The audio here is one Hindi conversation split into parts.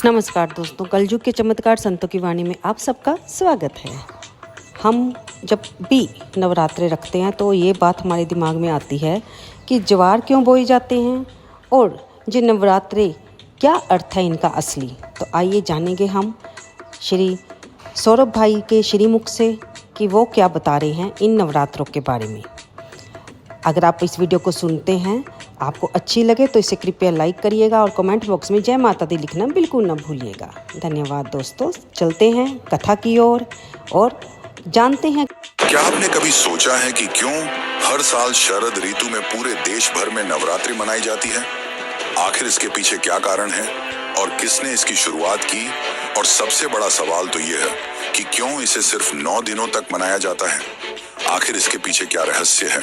नमस्कार दोस्तों, कलयुग के चमत्कार संतों की वाणी में आप सबका स्वागत है। हम जब भी नवरात्रे रखते हैं तो ये बात हमारे दिमाग में आती है कि ज्वार क्यों बोए जाते हैं और ये नवरात्रे क्या अर्थ है इनका असली। तो आइए जानेंगे हम श्री सौरभ भाई के श्रीमुख से कि वो क्या बता रहे हैं इन नवरात्रों के बारे में। अगर आप इस वीडियो को सुनते हैं, आपको अच्छी लगे तो इसे कृपया लाइक करिएगा और कमेंट बॉक्स में जय माता दी लिखना बिल्कुल न भूलिएगा। धन्यवाद दोस्तों। चलते हैं कथा की ओर और जानते हैं। क्या आपने कभी सोचा है कि क्यों हर साल शरद ऋतु में पूरे देश भर में नवरात्रि मनाई जाती है? आखिर इसके पीछे क्या कारण है और किसने इसकी शुरुआत की? और सबसे बड़ा सवाल तो ये है कि क्यों इसे सिर्फ 9 दिनों तक मनाया जाता है? आखिर इसके पीछे क्या रहस्य है?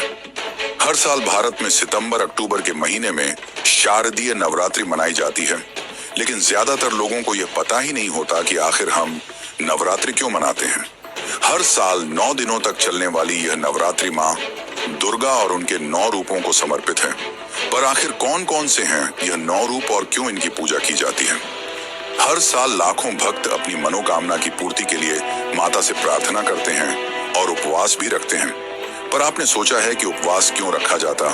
हर साल भारत में सितंबर अक्टूबर के महीने में शारदीय नवरात्रि मनाई जाती है, लेकिन ज्यादातर लोगों को यह पता ही नहीं होता कि आखिर हम नवरात्रि क्यों मनाते हैं। हर साल 9 दिनों तक चलने वाली यह नवरात्रि माँ दुर्गा और उनके 9 रूपों को समर्पित है। पर आखिर कौन कौन से हैं यह 9 रूप और क्यों इनकी पूजा की जाती है? हर साल लाखों भक्त अपनी मनोकामना की पूर्ति के लिए माता से प्रार्थना करते हैं और उपवास भी रखते हैं। पर आपने सोचा है कि उपवास क्यों रखा जाता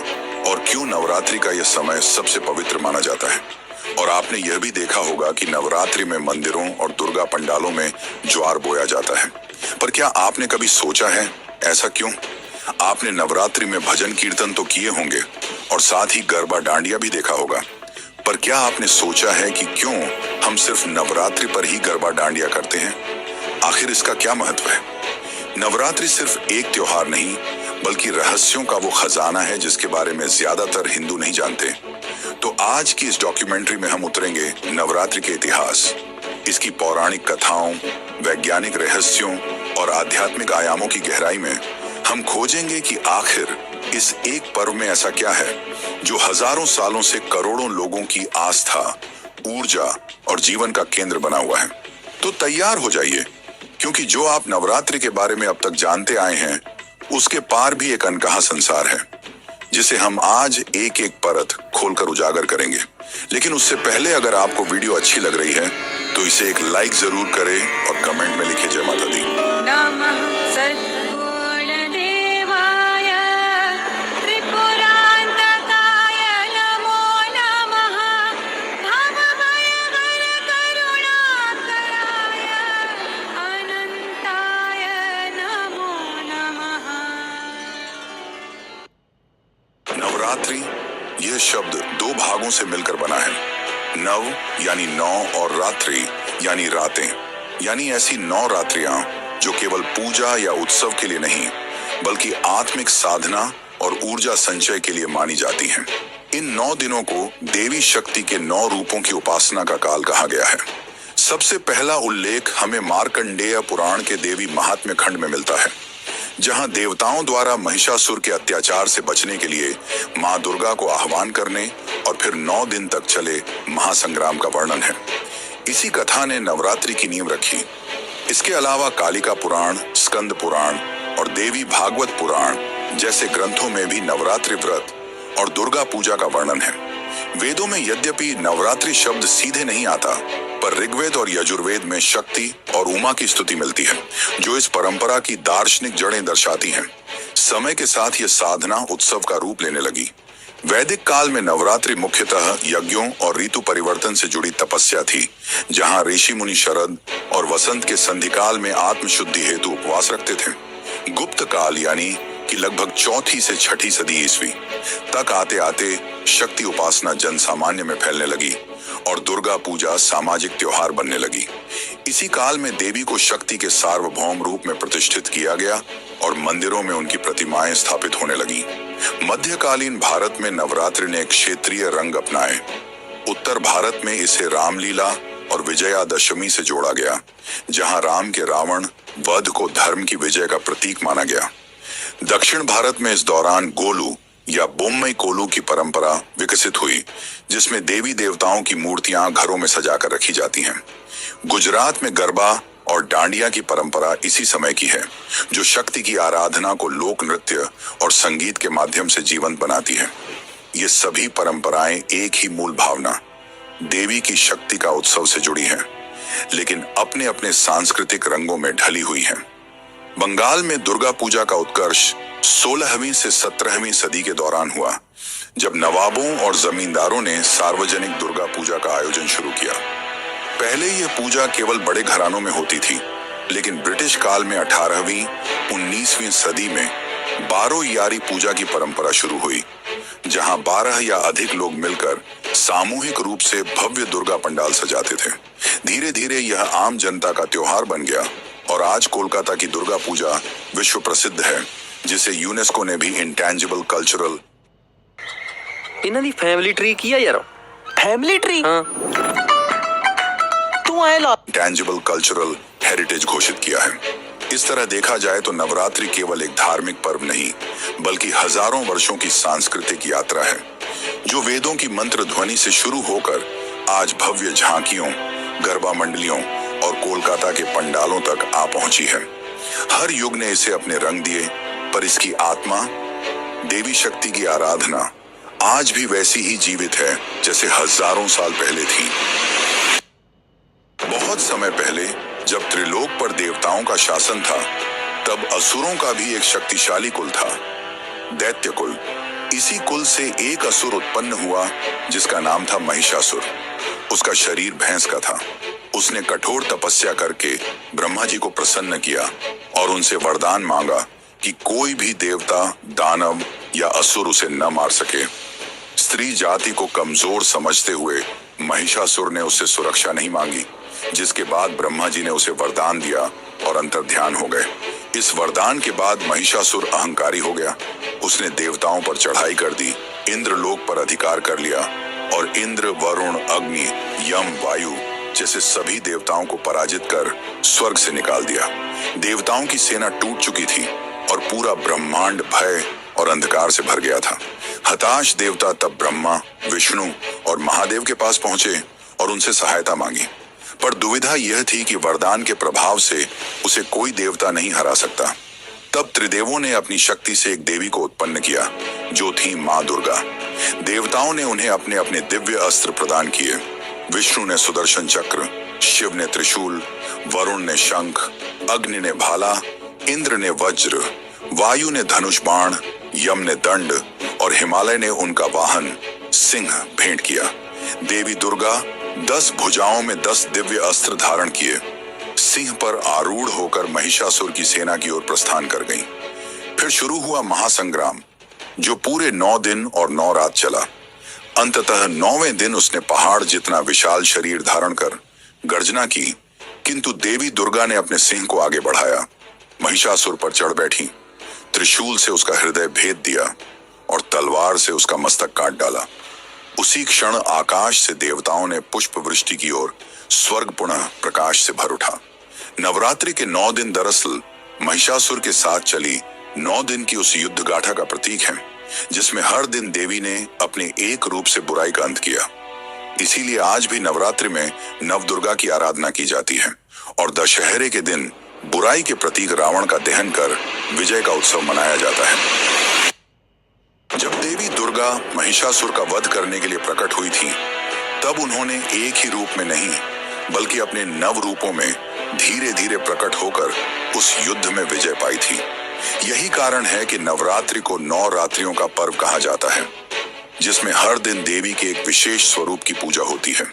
और क्यों नवरात्रि का यह समय सबसे पवित्र माना जाता है? और आपने यह भी देखा होगा कि नवरात्रि में मंदिरों और दुर्गा पंडालों में ज्वार बोया जाता है। पर क्या आपने कभी सोचा है ऐसा क्यों? आपने नवरात्रि में भजन कीर्तन तो किए होंगे और साथ ही गरबा डांडिया भी देखा होगा, पर क्या आपने सोचा है कि क्यों हम सिर्फ नवरात्रि पर ही गरबा डांडिया करते हैं? आखिर इसका क्या महत्व है? नवरात्रि सिर्फ एक त्योहार नहीं बल्कि रहस्यों का वो खजाना है जिसके बारे में ज्यादातर हिंदू नहीं जानते। तो आज की इस डॉक्यूमेंट्री में हम उतरेंगे नवरात्रि के इतिहास, इसकी पौराणिक कथाओं, वैज्ञानिक रहस्यों और आध्यात्मिक आयामों की गहराई में हम खोजेंगे कि आखिर इस एक पर्व में ऐसा क्या है जो हजारों सालों से करोड़ों लोगों की आस्था, ऊर्जा और जीवन का केंद्र बना हुआ है। तो तैयार हो जाइए, क्योंकि जो आप नवरात्रि के बारे में अब तक जानते आए हैं उसके पार भी एक अनकहा संसार है जिसे हम आज एक एक परत खोलकर उजागर करेंगे। लेकिन उससे पहले अगर आपको वीडियो अच्छी लग रही है तो इसे एक लाइक जरूर करें और कमेंट में लिखे जय माता दी। नमः सद्गुण देवाय त्रिपुरांतकाय नमो नमः भवभयहर करुणाकराय अनंताय नमो नमः। नवरात्रि यह शब्द 2 भागों से मिलकर बना है। नव यानी 9 और रात्रि यानी रातें, यानी ऐसी 9 रात्रियां जो केवल पूजा या उत्सव के लिए नहीं बल्कि आत्मिक साधना और ऊर्जा संचय के लिए मानी जाती हैं। इन 9 दिनों को देवी शक्ति के 9 रूपों की उपासना का काल कहा गया है। सबसे पहला उल्लेख हमें मार्कंडेय पुराण के देवी महात्म्य खंड में मिलता है, जहां देवताओं द्वारा महिषासुर के अत्याचार से बचने के लिए मां दुर्गा को आह्वान करने और फिर 9 दिन तक चले महासंग्राम का वर्णन है। इसी कथा ने नवरात्रि की नींव रखी। इसके अलावा कालिका पुराण, स्कंद पुराण और देवी भागवत पुराण जैसे ग्रंथों में भी नवरात्रि व्रत और दुर्गा पूजा का वर्णन है। वेदों में यद्यपि नवरात्रि शब्द सीधे नहीं आता, पर ऋग्वेद और यजुर्वेद में शक्ति और उमा की स्तुति मिलती है, जो इस परंपरा की दार्शनिक जड़ें दर्शाती हैं। समय के साथ ये साधना उत्सव का रूप लेने लगी। वैदिक काल में नवरात्रि मुख्यतः यज्ञों और ऋतु परिवर्तन से जुड़ी तपस्या थी, जहां ऋषि मुनि शरद और वसंत के संधिकाल में आत्मशुद्धि हेतु उपवास रखते थे। गुप्त काल यानी कि लगभग 4वीं से 6वीं सदी ईस्वी तक आते आते शक्ति उपासना जन सामान्य में फैलने लगी और दुर्गा पूजा सामाजिक त्योहार बनने लगी। इसी काल में देवी को शक्ति के सार्वभौम रूप में प्रतिष्ठित किया गया और मंदिरों में उनकी प्रतिमाएं स्थापित होने लगी। मध्यकालीन भारत में नवरात्रि ने एक क्षेत्रीय रंग अपनाए। उत्तर भारत में इसे रामलीला और विजयादशमी से जोड़ा गया, जहां राम के रावण वध को धर्म की विजय का प्रतीक माना गया। दक्षिण भारत में इस दौरान गोलू या बोम्मई कोलू की परंपरा विकसित हुई, जिसमें देवी देवताओं की मूर्तियां घरों में सजाकर रखी जाती हैं। गुजरात में गरबा और डांडिया की परंपरा इसी समय की है, जो शक्ति की आराधना को लोक नृत्य और संगीत के माध्यम से जीवंत बनाती है। ये सभी परंपराएं एक ही मूल भावना, देवी की शक्ति का उत्सव से जुड़ी हैं, लेकिन अपने अपने सांस्कृतिक रंगों में ढली हुई हैं। बंगाल में दुर्गा पूजा का उत्कर्ष 16वीं से 17वीं सदी के दौरान हुआ, जब नवाबों और जमींदारों ने सार्वजनिक दुर्गा पूजा का आयोजन शुरू किया। पहले यह पूजा केवल बड़े घरानों में होती थी, लेकिन ब्रिटिश काल में 18वीं 19वीं सदी में 12 यारी पूजा की परंपरा शुरू हुई, जहां 12 या अधिक लोग मिलकर सामूहिक रूप से भव्य दुर्गा पंडाल सजाते थे। धीरे धीरे यह आम जनता का त्योहार बन गया और आज कोलकाता की दुर्गा पूजा विश्व प्रसिद्ध है, जिसे यूनेस्को ने भी इंटेंजिबल कल्चरल ਇਹਨਾਂ ਦੀ ਫੈਮਿਲੀ ਟਰੀ ਕੀ ਆ ਯਾਰ? फैमिली ट्री ਹਾਂ तू आए ला इंटेंजिबल कल्चरल हेरिटेज घोषित किया है। इस तरह देखा जाए तो नवरात्रि केवल एक धार्मिक पर्व नहीं, बल्कि हजारों वर्षों की सांस्कृतिक यात्रा है, जो वेदों की मंत्र ध्वनि से शुरू होकर आज भव्य झांकियों, गरबा मंडलियों और कोलकाता के पंडालों तक आ पहुंची है। हर युग ने इसे अपने रंग दिए, पर इसकी आत्मा, देवी शक्ति की आराधना आज भी वैसी ही जीवित है जैसे हजारों साल पहले थी। बहुत समय पहले जब त्रिलोक पर देवताओं का शासन था, तब असुरों का भी एक शक्तिशाली कुल था, दैत्य कुल। इसी कुल से एक असुर उत्पन्न हुआ जिसका नाम था महिषासुर। उसका शरीर भैंस का था। उसने कठोर तपस्या करके ब्रह्मा जी को प्रसन्न किया और उनसे वरदान मांगा कि कोई भी देवता, दानव या असुर उसे न मार सके। स्त्री जाति को कमजोर समझते हुए महिषासुर ने उससे सुरक्षा नहीं मांगी, जिसके बाद ब्रह्मा जी ने उसे वरदान दिया और अंतर्ध्यान हो गए। इस वरदान के बाद महिषासुर अहंकारी हो गया। उसने देवताओं पर चढ़ाई कर दी, इंद्रलोक पर अधिकार कर लिया और इंद्र, वरुण, अग्नि, यम, वायु जैसे सभी देवताओं को पराजित कर स्वर्ग से निकाल दिया। देवताओं की सेना टूट चुकी थी और पूरा ब्रह्मांड भय और अंधकार से भर गया था। हताश देवता तब ब्रह्मा, विष्णु और महादेव के पास पहुंचे और उनसे सहायता मांगी, पर दुविधा यह थी कि वरदान के प्रभाव से उसे कोई देवता नहीं हरा सकता। तब त्रिदेवों ने अपनी शक्ति से एक देवी को उत्पन्न किया, जो थी माँ दुर्गा। देवताओं ने उन्हें अपने अपने दिव्य अस्त्र प्रदान किए। विष्णु ने सुदर्शन चक्र, शिव ने त्रिशूल, वरुण ने शंख, अग्नि ने भाला, इंद्र ने वज्र, वायु ने धनुष बाण, यम ने दंड और हिमालय ने उनका वाहन सिंह भेंट किया। देवी दुर्गा 10 भुजाओं में 10 दिव्य अस्त्र धारण किए सिंह पर आरूढ़ होकर महिषासुर की सेना की ओर प्रस्थान कर गईं। फिर शुरू हुआ महासंग्राम, जो पूरे 9 दिन और 9 रात चला। अंततः 9वें दिन उसने पहाड़ जितना विशाल शरीर धारण कर गर्जना की, किंतु देवी दुर्गा ने अपने सिंह को आगे बढ़ाया, महिषासुर पर चढ़ बैठी, त्रिशूल से उसका हृदय भेद दिया और तलवार से उसका मस्तक काट डाला। उसी क्षण आकाश से देवताओं ने पुष्प वृष्टि की ओर स्वर्ग पुनः प्रकाश से भर उठा। नवरात्रि के 9 दिन दरअसल महिषासुर के साथ चली 9 दिन की उस युद्ध गाथा का प्रतीक है, जिसमें हर दिन देवी ने अपने एक रूप से बुराई का अंत किया। इसीलिए आज भी नवरात्रि में नवदुर्गा की आराधना की जाती है और दशहरे के दिन बुराई के प्रतीक रावण का दहन कर विजय का उत्सव मनाया जाता है। जब देवी दुर्गा महिषासुर का वध करने के लिए प्रकट हुई थी, तब उन्होंने एक ही रूप में नहीं, बल्कि अपने 9 रूपों में धीरे धीरे प्रकट होकर उस युद्ध में विजय पाई थी। यही कारण है कि नवरात्रि को 9 रात्रियों का पर्व कहा जाता है, जिसमें हर दिन देवी के एक विशेष स्वरूप की पूजा होती है।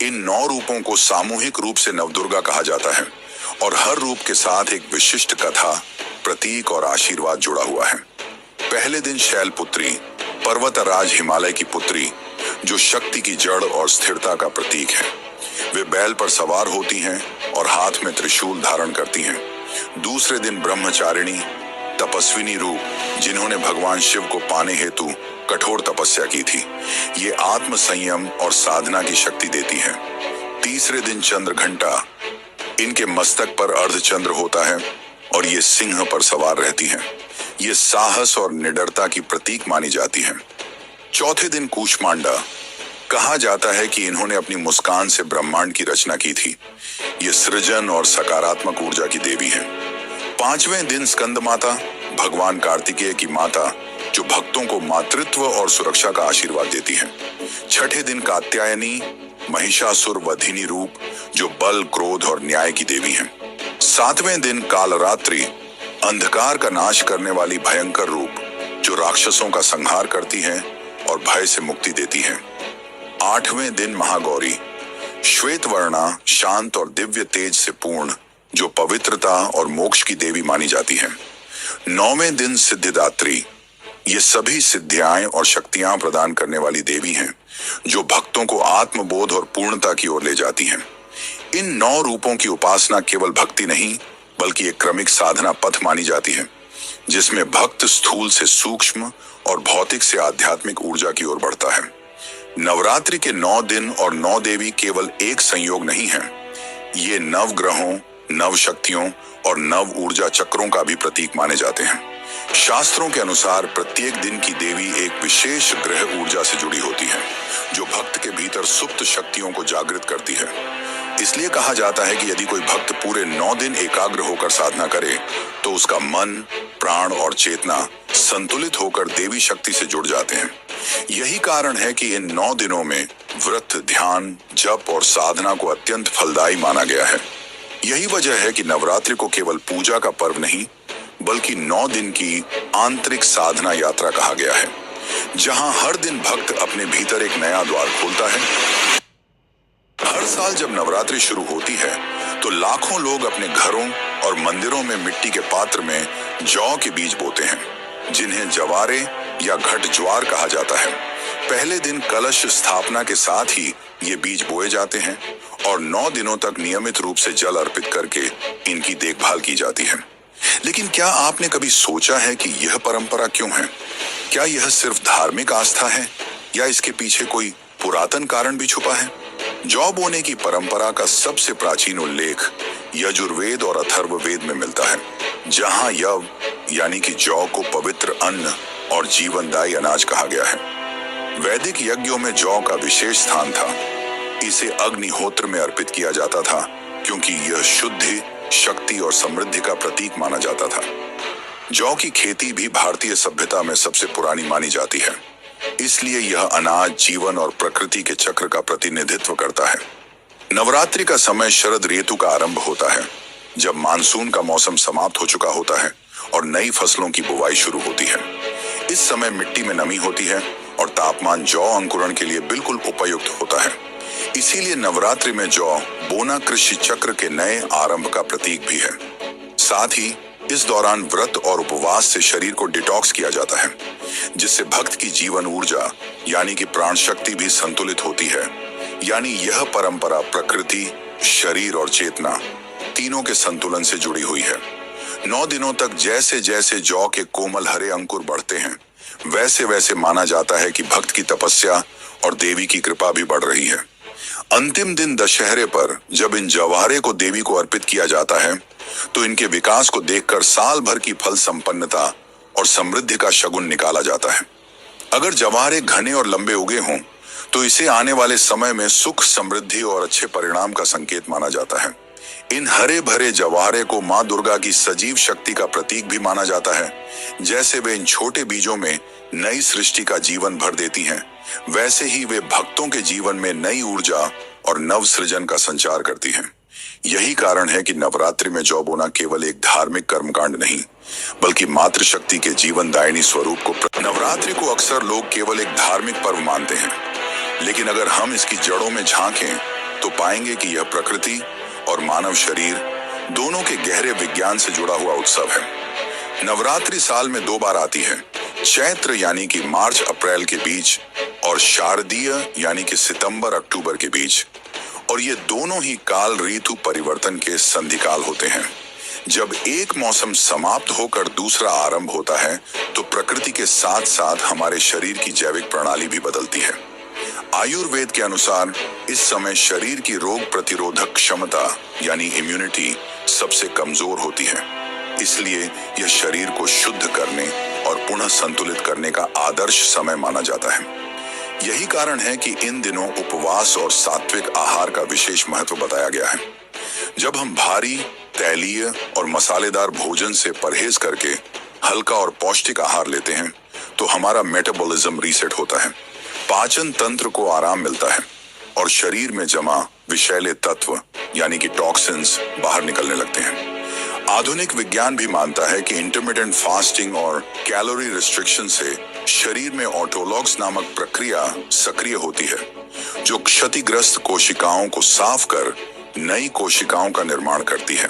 इन 9 रूपों को सामूहिक रूप से नवदुर्गा कहा जाता है और हर रूप के साथ एक विशिष्ट कथा, प्रतीक और आशीर्वाद जुड़ा हुआ है। पहले दिन शैलपुत्री, पर्वतराज हिमालय की पुत्री, जो शक्ति की जड़ और स्थिरता का प्रतीक है। वे बैल पर सवार होती हैं और हाथ में त्रिशूल धारण करती हैं। दूसरे दिन ब्रह्मचारिणी, तपस्विनी रूप, जिन्होंने भगवान शिव को पाने हेतु कठोर तपस्या की थी। ये आत्म संयम और साधना की शक्ति देती है। तीसरे दिन चंद्रघंटा, इनके मस्तक पर अर्धचंद्र होता है और ये सिंह पर सवार रहती हैं। ये साहस और निडरता की प्रतीक मानी जाती हैं। चौथे दिन कूष्मांडा, कहा जाता है कि इन्होंने अपनी मुस्कान से ब्रह्मांड की रचना की थी। ये सृजन और सकारात्मक ऊर्जा की देवी है। 5वें दिन स्कंद माता, भगवान कार्तिकेय की माता, जो भक्तों को मातृत्व और सुरक्षा का आशीर्वाद देती है। छठे दिन कात्यायनी, महिषासुर वधिनी रूप जो बल, क्रोध और न्याय की देवी हैं। 7वें दिन कालरात्रि अंधकार का नाश करने वाली भयंकर रूप जो राक्षसों का संहार करती है और भय से मुक्ति देती है। 8वें दिन महागौरी श्वेत वर्णा, शांत और दिव्य तेज से पूर्ण जो पवित्रता और मोक्ष की देवी मानी जाती है। 9वें दिन सिद्धिदात्री, ये सभी सिद्धियां और शक्तियां प्रदान करने वाली देवी हैं जो भक्तों को आत्मबोध और पूर्णता की ओर ले जाती हैं। इन 9 रूपों की उपासना केवल भक्ति नहीं बल्कि एक क्रमिक साधना पथ मानी जाती है जिसमें भक्त स्थूल से सूक्ष्म और भौतिक से आध्यात्मिक ऊर्जा की ओर बढ़ता है। नवरात्रि के 9 दिन और 9 देवी केवल एक संयोग नहीं है, ये नव ग्रहों, नव शक्तियों और नव ऊर्जा चक्रों का भी प्रतीक माने जाते हैं। शास्त्रों के अनुसार प्रत्येक दिन की देवी एक विशेष ग्रह ऊर्जा से जुड़ी होती है जो भक्त के भीतर सुप्त शक्तियों को जागृत करती है। इसलिए कहा जाता है कि यदि कोई भक्त पूरे 9 दिन एकाग्र होकर साधना करे तो उसका मन, प्राण और चेतना संतुलित होकर देवी शक्ति से जुड़ जाते हैं। यही कारण है कि इन 9 दिनों में व्रत, ध्यान, जप और साधना को अत्यंत फलदायी माना गया है। यही वजह है कि नवरात्रि को केवल पूजा का पर्व नहीं बल्कि 9 दिन की आंतरिक साधना यात्रा कहा गया है, जहां हर दिन भक्त अपने भीतर एक नया द्वार खोलता है। हर साल जब नवरात्रि शुरू होती है तो लाखों लोग अपने घरों और मंदिरों में मिट्टी के पात्र में जौ के बीज बोते हैं, जिन्हें जवारे या घट ज्वार कहा जाता है। पहले दिन कलश स्थापना के साथ ही ये बीज बोए जाते हैं और 9 दिनों तक नियमित रूप से जल अर्पित करके इनकी देखभाल की जाती है। लेकिन क्या आपने कभी सोचा है कि यह परंपरा क्यों है? क्या यह सिर्फ धार्मिक आस्था है या इसके पीछे कोई पुरातन कारण भी छुपा है? जौ बोने की परंपरा का सबसे प्राचीन उल्लेख यजुर्वेद और अथर्ववेद में मिलता है, जहां यव यानी कि जौ को पवित्र अन्न और जीवनदायी अनाज कहा गया है। वैदिक यज्ञों में जौ का विशेष स्थान था। इसे अग्निहोत्र में अर्पित किया जाता था क्योंकि यह शुद्धि, शक्ति और समृद्धि का प्रतीक माना जाता था। जौ की खेती भी भारतीय सभ्यता में सबसे पुरानी मानी जाती है, इसलिए यह अनाज, जीवन और प्रकृति के चक्र का प्रतिनिधित्व करता है। नवरात्रि का समय शरद ऋतु का आरंभ होता है, जब मानसून का मौसम समाप्त हो चुका होता है और नई फसलों की बुवाई शुरू होती है। इस समय मिट्टी में नमी होती है और तापमान जौ अंकुरण के लिए बिल्कुल उपयुक्त होता है। इसीलिए नवरात्रि में जौ बोना कृषि चक्र के नए आरंभ का प्रतीक भी है। साथ ही इस दौरान व्रत और उपवास से शरीर को डिटॉक्स किया जाता है, जिससे भक्त की जीवन ऊर्जा यानी कि प्राण शक्ति भी संतुलित होती है। यानी यह परंपरा प्रकृति, शरीर और चेतना तीनों के संतुलन से जुड़ी हुई है। 9 दिनों तक जैसे जैसे जौ के कोमल हरे अंकुर बढ़ते हैं, वैसे वैसे माना जाता है कि भक्त की तपस्या और देवी की कृपा भी बढ़ रही है। अंतिम दिन दशहरे पर जब इन जवारे को देवी को अर्पित किया जाता है तो इनके विकास को देखकर साल भर की फल संपन्नता और समृद्धि का शगुन निकाला जाता है। अगर जवारे घने और लंबे उगे हों तो इसे आने वाले समय में सुख, समृद्धि और अच्छे परिणाम का संकेत माना जाता है। इन हरे भरे जवारे को मां दुर्गा की सजीव शक्ति का प्रतीक भी माना जाता है। जैसे वे इन छोटे बीजों में नई सृष्टि का जीवन भर देती हैं, वैसे ही वे भक्तों के जीवन में नई ऊर्जा और नव सृजन का संचार करती हैं। यही कारण है कि नवरात्रि में जौ बोना केवल एक धार्मिक कर्मकांड नहीं बल्कि मातृशक्ति के जीवन दायिनी स्वरूप को नवरात्रि को अक्सर लोग केवल एक धार्मिक पर्व मानते हैं, लेकिन अगर हम इसकी जड़ों में झांकें तो पाएंगे कि यह प्रकृति और मानव शरीर दोनों के गहरे विज्ञान से जुड़ा हुआ उत्सव है। नवरात्रि साल में 2 बार आती है, चैत्र यानी कि मार्च अप्रैल के बीच और शारदीय यानी कि सितंबर अक्टूबर के बीच, और ये दोनों ही काल ऋतु परिवर्तन के संधिकाल होते हैं। जब एक मौसम समाप्त होकर दूसरा आरंभ होता है तो प्रकृति के साथ साथ हमारे शरीर की जैविक प्रणाली भी बदलती है। आयुर्वेद के अनुसार इस समय शरीर की रोग प्रतिरोधक क्षमता यानी इम्यूनिटी सबसे कमजोर होती है, इसलिए यह शरीर को शुद्ध करने और पुनः संतुलित करने का आदर्श समय माना जाता है। यही कारण है कि इन दिनों उपवास और सात्विक आहार का विशेष महत्व बताया गया है। जब हम भारी, तैलीय और मसालेदार भोजन से परहेज करके हल्का और पौष्टिक आहार लेते हैं तो हमारा मेटाबॉलिज्म रीसेट होता है, पाचन तंत्र को आराम मिलता है और शरीर में जमा विषैले तत्व यानी कि टॉक्सिन्स बाहर निकलने लगते हैं। आधुनिक विज्ञान भी मानता है कि इंटरमिटेंट फास्टिंग और कैलोरी रिस्ट्रिक्शन से शरीर में ऑटोलॉग्स नामक प्रक्रिया सक्रिय होती है, जो क्षतिग्रस्त कोशिकाओं को साफ कर नई कोशिकाओं का निर्माण करती है।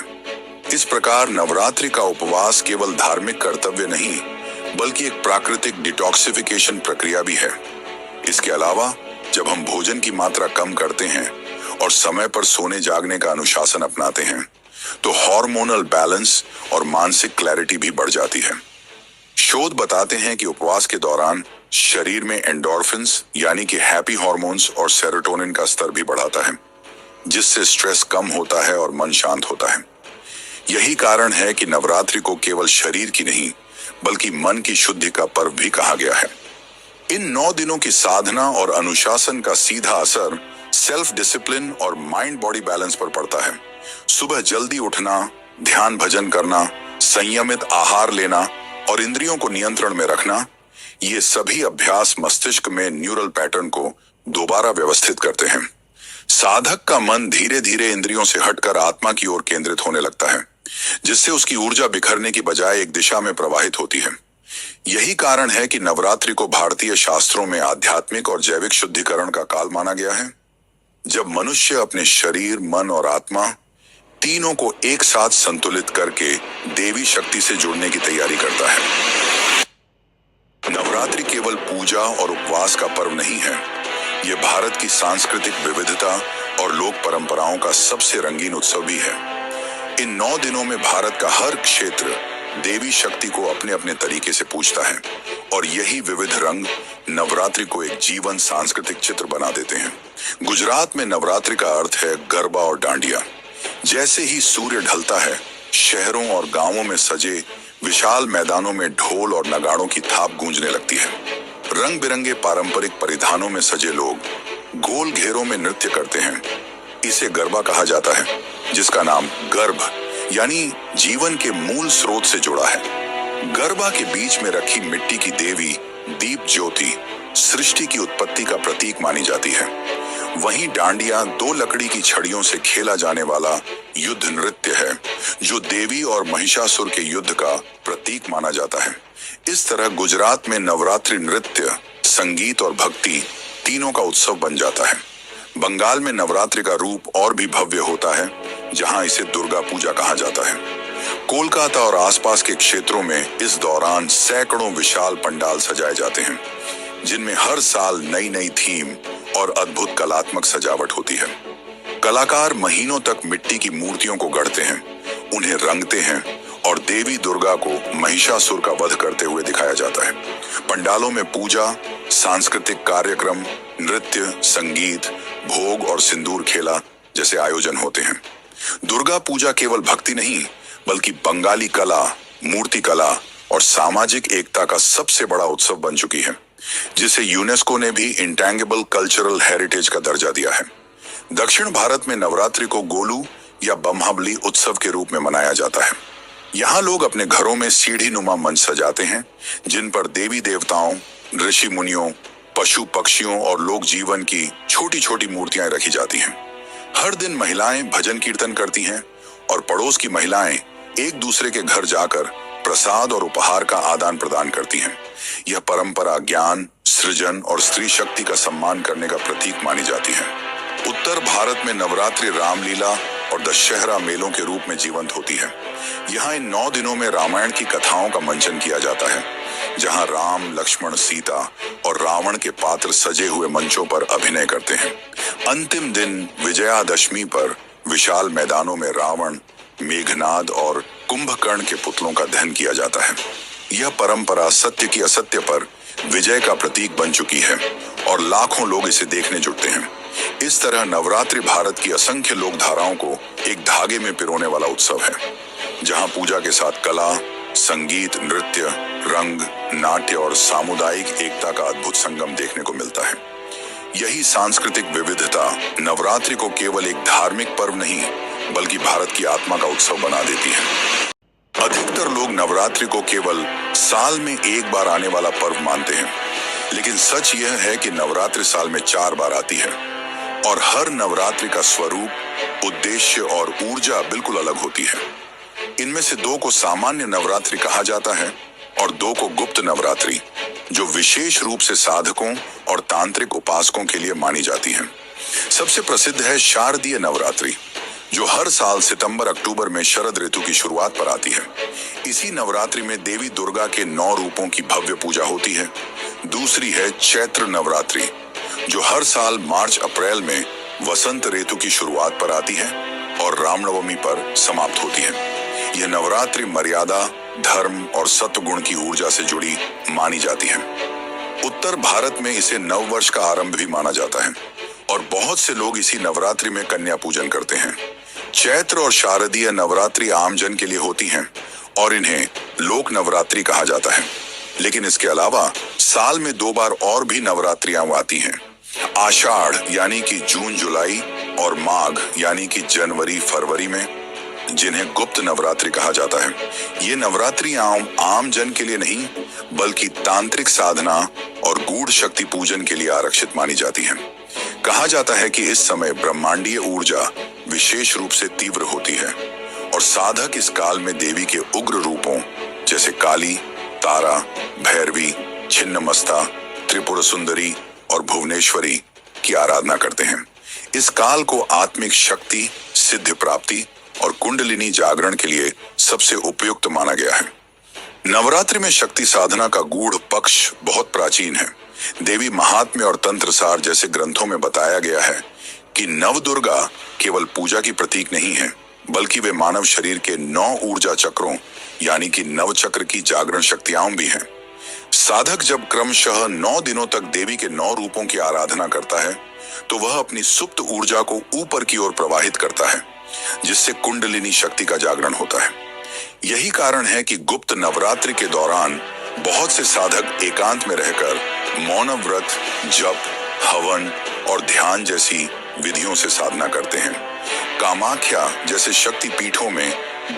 इस प्रकार नवरात्रि का उपवास केवल धार्मिक कर्तव्य नहीं, बल्कि एक प्राकृतिक डिटॉक्सिफिकेशन प्रक्रिया भी है। इसके अलावा जब हम भोजन की मात्रा कम करते हैं और समय पर सोने जागने का अनुशासन अपनाते हैं, तो हार्मोनल बैलेंस और मानसिक क्लैरिटी भी बढ़ जाती है। शोध बताते हैं कि उपवास के दौरान शरीर में एंडोर्फिन्स यानी कि हैप्पी हार्मोन्स और सेरोटोनिन का स्तर भी बढ़ाता है, जिससे स्ट्रेस कम होता है और मन शांत होता है। यही कारण है कि नवरात्रि को केवल शरीर की नहीं, बल्कि मन की शुद्धि का पर्व भी कहा गया है। इन 9 दिनों की साधना और अनुशासन का सीधा असर सेल्फ डिसिप्लिन और माइंड बॉडी बैलेंस पर पड़ता है। सुबह जल्दी उठना, ध्यान भजन करना, संयमित आहार लेना और इंद्रियों को नियंत्रण में रखना, ये सभी अभ्यास मस्तिष्क में न्यूरल पैटर्न को दोबारा व्यवस्थित करते हैं। साधक का मन धीरे धीरे इंद्रियों से हटकर आत्मा की ओर केंद्रित होने लगता है, जिससे उसकी ऊर्जा बिखरने की बजाय एक दिशा में प्रवाहित होती है। यही कारण है कि नवरात्रि को भारतीय शास्त्रों में आध्यात्मिक और जैविक शुद्धिकरण का काल माना गया है, जब मनुष्य अपने शरीर, मन और आत्मा तीनों को एक साथ संतुलित करके देवी शक्ति से जुड़ने की तैयारी करता है। नवरात्रि केवल पूजा और उपवास का पर्व नहीं है, ये भारत की सांस्कृतिक विविधता और लोक परंपराओं का सबसे रंगीन उत्सव भी है। इन 9 दिनों में भारत का हर क्षेत्र देवी शक्ति को अपने अपने तरीके से पूजता है, और यही विविध रंग नवरात्रि को एक जीवन सांस्कृतिक चित्र बना देते हैं। गुजरात में नवरात्रि का अर्थ है गरबा और डांडिया। जैसे ही सूर्य ढलता है, शहरों और गांवों में सजे विशाल मैदानों में ढोल और नगाड़ों की थाप गूंजने लगती है। रंग बिरंगे पारंपरिक परिधानों में सजे लोग गोल घेरों में नृत्य करते हैं। इसे गरबा कहा जाता है, जिसका नाम गर्भ यानी जीवन के मूल स्रोत से जुड़ा है। गरबा के बीच में रखी मिट्टी की देवी दीप ज्योति सृष्टि की उत्पत्ति का प्रतीक मानी जाती है। वहीं डांडिया 2 लकड़ी की छड़ियों से खेला जाने वाला युद्ध नृत्य है, जो देवी और महिषासुर के युद्ध का प्रतीक माना जाता है। इस तरह गुजरात में नवरात्रि नृत्य, संगीत और भक्ति तीनों का उत्सव बन जाता है। बंगाल में नवरात्रि का रूप और भी भव्य होता है, जहां इसे दुर्गा पूजा कहा जाता है। कोलकाता और आसपास के क्षेत्रों में इस दौरान सैकड़ों विशाल पंडाल सजाए जाते हैं, जिनमें हर साल नई नई थीम और अद्भुत कलात्मक सजावट होती है। कलाकार महीनों तक मिट्टी की मूर्तियों को गढ़ते हैं, उन्हें रंगते हैं और देवी दुर्गा को महिषासुर का वध करते हुए दिखाया जाता है। पंडालों में पूजा, सांस्कृतिक कार्यक्रम, नृत्य, संगीत, भोग और सिंदूर खेला जैसे आयोजन होते हैं। दुर्गा पूजा केवल भक्ति नहीं, बल्कि बंगाली कला, मूर्ति कला और सामाजिक एकता का सबसे बड़ा उत्सव बन चुकी है, जिसे यूनेस्को ने भी इंटैंगिबल कल्चरल हेरिटेज का दर्जा दिया है। दक्षिण भारत में नवरात्रि को गोलू या बम्हाबली उत्सव के रूप में मनाया जाता है। यहाँ लोग अपने घरों में सीढ़ी नुमा मंच सजाते हैं, जिन पर देवी देवताओं, ऋषि मुनियों, पशु पक्षियों और लोक जीवन की छोटी छोटी मूर्तियां रखी जाती हैं। हर दिन महिलाएं भजन कीर्तन करती हैं और पड़ोस की महिलाएं एक दूसरे के घर जाकर प्रसाद और उपहार का आदान प्रदान करती हैं। यह परंपरा ज्ञान, सृजन और स्त्री शक्ति का सम्मान करने का प्रतीक मानी जाती है। उत्तर भारत में नवरात्रि रामलीला और दशहरा मेलों के रूप में जीवंत होती है। यहाँ इन 9 दिनों में रामायण की कथाओं का मंचन किया जाता है, जहाँ राम, लक्ष्मण, सीता और रावण के पात्र सजे हुए मंचों पर अभिनय करते हैं। अंतिम दिन विजयादशमी पर विशाल मैदानों में रावण, मेघनाद और कुंभकर्ण के पुतलों का दहन किया जाता है। यह परंपरा सत्य की असत्य पर विजय का प्रतीक बन चुकी है और लाखों लोग इसे देखने जुटते हैं। इस तरह नवरात्रि भारत की असंख्य लोक धाराओं को एक धागे में पिरोने वाला उत्सव है, जहां पूजा के साथ कला, संगीत, नृत्य, रंग, नाट्य और सामुदायिक एकता का अद्भुत संगम देखने को मिलता है। यही सांस्कृतिक विविधता नवरात्रि को केवल एक धार्मिक पर्व नहीं, बल्कि भारत की आत्मा का उत्सव बना देती है। अधिकतर लोग नवरात्रि को केवल साल में एक बार आने वाला पर्व मानते हैं, लेकिन सच यह है कि नवरात्रि साल में 4 बार आती है। और हर नवरात्रि का स्वरूप, उद्देश्य और ऊर्जा बिल्कुल अलग होती है। इनमें से 2 को सामान्य नवरात्रि कहा जाता है और 2 को गुप्त नवरात्रि, जो विशेष रूप से साधकों और तांत्रिक उपासकों के लिए मानी जाती है। सबसे प्रसिद्ध है शारदीय नवरात्रि, जो हर साल सितंबर-अक्टूबर में शरद ऋतु की शुरुआत पर आती है। इसी नवरात्रि में देवी दुर्गा के 9 रूपों की भव्य पूजा होती है। दूसरी है चैत्र नवरात्रि, जो हर साल मार्च-अप्रैल में वसंत ऋतु की शुरुआत पर आती है और रामनवमी पर समाप्त होती है। यह नवरात्रि मर्यादा, धर्म और सत्वगुण की ऊर्जा से जुड़ी मानी जाती है। उत्तर भारत में इसे नववर्ष का आरंभ भी माना जाता है और बहुत से लोग इसी नवरात्रि में कन्या पूजन करते हैं। चैत्र और शारदीय नवरात्रि आमजन के लिए होती हैं और इन्हें लोक नवरात्रि कहा जाता है। लेकिन इसके अलावा साल में 2 बार और भी नवरात्रियां आती हैं। आषाढ़ यानी कि जून जुलाई और माघ यानी कि जनवरी फरवरी में, जिन्हें गुप्त नवरात्रि कहा जाता है। ये नवरात्रियां आम जन के लिए नहीं बल्कि तांत्रिक साधना और गूढ़ शक्ति पूजन के लिए आरक्षित मानी जाती हैं। कहा जाता है कि इस समय ब्रह्मांडीय ऊर्जा विशेष रूप से तीव्र होती है और साधक इस काल में देवी के उग्र रूपों जैसे काली, तारा, भैरवी, छिन्नमस्ता, त्रिपुर सुंदरी और भुवनेश्वरी की आराधना करते हैं। इस काल को आत्मिक शक्ति, सिद्ध प्राप्ति और कुंडलिनी जागरण के लिए सबसे उपयुक्त माना गया है। नवरात्रि में शक्ति साधना का गूढ़ पक्ष बहुत प्राचीन है। देवी महात्म्य और तंत्रसार जैसे ग्रंथों में बताया गया है कि नवदुर्गा केवल पूजा की प्रतीक नहीं है, बल्कि वे मानव शरीर के 9 ऊर्जा चक्रों यानी कि नवचक्र की जागरण शक्तियां भी हैं। साधक जब क्रमशः 9 दिनों तक देवी के 9 रूपों की आराधना करता है तो वह अपनी सुप्त ऊर्जा को ऊपर की ओर प्रवाहित करता है, जिससे कुंडलिनी शक्ति का जागरण होता है। यही कारण है कि गुप्त नवरात्रि के दौरान बहुत से साधक एकांत में रहकर मौन व्रत, जप, हवन और ध्यान जैसी विधियों से साधना करते हैं। कामाख्या जैसे शक्ति पीठों में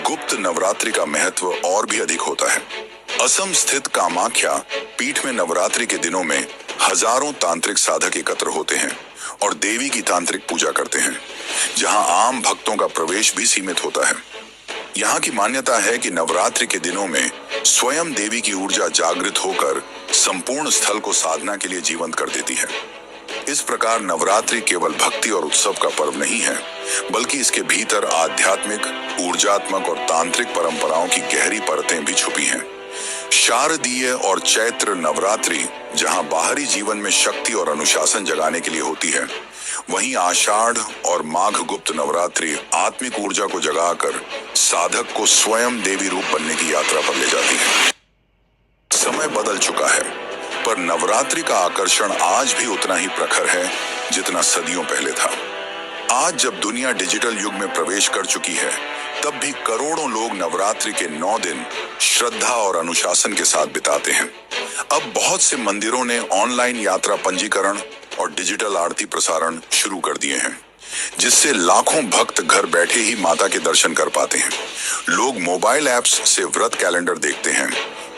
गुप्त नवरात्रि का महत्व और भी अधिक होता है। असम स्थित कामाख्या पीठ में नवरात्रि के दिनों में हजारों तांत्रिक साधक एकत्र होते हैं और देवी की तांत्रिक पूजा करते हैं, जहां आम भक्तों का प्रवेश भी सीमित होता है। यहाँ की मान्यता है कि नवरात्रि के दिनों में स्वयं देवी की ऊर्जा जागृत होकर संपूर्ण स्थल को साधना के लिए जीवंत कर देती है। इस प्रकार नवरात्रि केवल भक्ति और उत्सव का पर्व नहीं है, बल्कि इसके भीतर आध्यात्मिक, ऊर्जात्मक और तांत्रिक परंपराओं की गहरी परतें भी छुपी हैं। शारदीय और चैत्र नवरात्रि जहां बाहरी जीवन में शक्ति और अनुशासन जगाने के लिए होती है, वहीं आषाढ़ और माघ गुप्त नवरात्रि आत्मिक ऊर्जा को जगाकर साधक को स्वयं देवी रूप बनने की यात्रा पर ले जाती है। समय बदल चुका है, पर नवरात्रि का आकर्षण आज भी उतना ही प्रखर है जितना सदियों पहले था। आज जब दुनिया डिजिटल युग में प्रवेश कर चुकी है, तब भी करोड़ों लोग नवरात्रि के 9 दिन श्रद्धा और अनुशासन के साथ बिताते हैं। अब बहुत से मंदिरों ने ऑनलाइन यात्रा पंजीकरण और डिजिटल आरती प्रसारण शुरू कर दिए हैं, जिससे लाखों भक्त घर बैठे ही माता के दर्शन कर पाते हैं। लोग मोबाइल ऐप्स से व्रत कैलेंडर देखते हैं,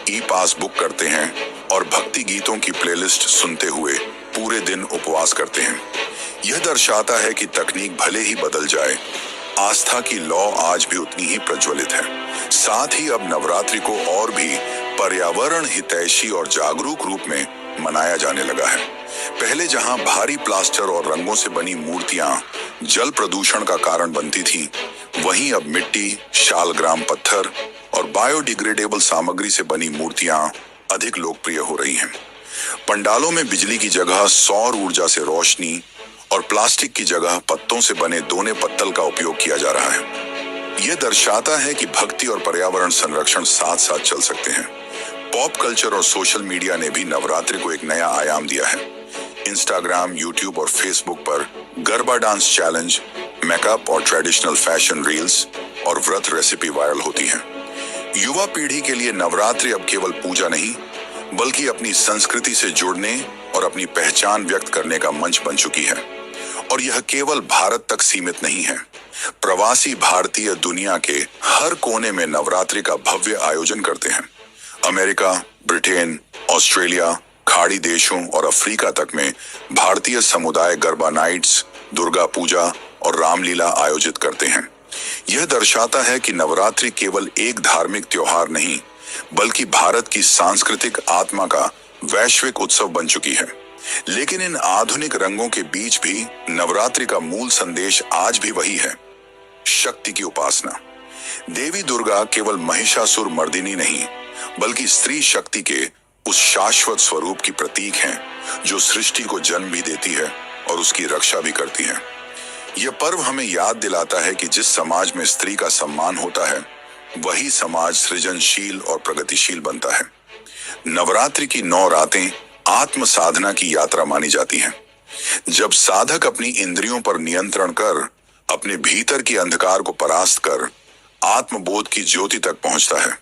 ई पास बुक करते हैं और भक्ति गीतों की प्लेलिस्ट सुनते हुए पूरे दिन उपवास करते हैं। यह दर्शाता है कि तकनीक भले ही बदल जाए, आस्था की लौ आज भी उतनी ही प्रज्वलित है। साथ ही अब नवरात्रि को और भी पर्यावरण हितैषी और जागरूक रूप में मनाया जाने लगा है। पहले जहां भारी प्लास्टर और रंगों से बनी मूर्तियां जल प्रदूषण का कारण बनती थी, वहीं अब मिट्टी, शालग्राम पत्थर और बायोडिग्रेडेबल सामग्री से बनी मूर्तियां अधिक लोकप्रिय हो रही हैं। पंडालों में बिजली की जगह सौर ऊर्जा से रोशनी और प्लास्टिक की जगह पत्तों से बने दोने पत्तल का उपयोग किया जा रहा है। यह दर्शाता है कि भक्ति और पर्यावरण संरक्षण साथ साथ चल सकते हैं। पॉप कल्चर और सोशल मीडिया ने भी नवरात्रि को एक नया आयाम दिया है। इंस्टाग्राम, यूट्यूब और फेसबुक पर गरबा डांस चैलेंज, मेकअप और ट्रेडिशनल फैशन रील्स और व्रत रेसिपी वायरल होती हैं। युवा पीढ़ी के लिए नवरात्रि अब केवल पूजा नहीं, बल्कि अपनी संस्कृति से जुड़ने और अपनी पहचान व्यक्त करने का मंच बन चुकी है। और यह केवल भारत तक सीमित नहीं है। प्रवासी भारतीय दुनिया के हर कोने में नवरात्रि का भव्य आयोजन करते हैं। अमेरिका, ब्रिटेन, ऑस्ट्रेलिया, खाड़ी देशों और अफ्रीका तक में भारतीय समुदाय गरबा नाइट्स, दुर्गा पूजा और रामलीला आयोजित करते हैं। यह दर्शाता है कि नवरात्रि केवल एक धार्मिक त्योहार नहीं, बल्कि भारत की सांस्कृतिक आत्मा का वैश्विक उत्सव बन चुकी है। लेकिन इन आधुनिक रंगों के बीच भी नवरात्रि का मूल संदेश आज भी वही है, शक्ति की उपासना। देवी दुर्गा केवल महिषासुर मर्दिनी नहीं, बल्कि स्त्री शक्ति के उस शाश्वत स्वरूप की प्रतीक हैं, जो सृष्टि को जन्म भी देती है और उसकी रक्षा भी करती है। यह पर्व हमें याद दिलाता है कि जिस समाज में स्त्री का सम्मान होता है, वही समाज सृजनशील और प्रगतिशील बनता है। नवरात्रि की 9 रातें आत्म साधना की यात्रा मानी जाती हैं। जब साधक अपनी इंद्रियों पर नियंत्रण कर, अपने भीतर की अंधकार को परास्त कर आत्मबोध की ज्योति तक पहुंचता है,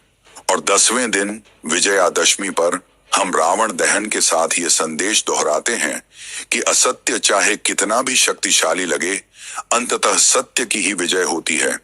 और 10वें दिन विजयादशमी पर हम रावण दहन के साथ ये संदेश दोहराते हैं कि असत्य चाहे कितना भी शक्तिशाली लगे, अंततः सत्य की ही विजय होती है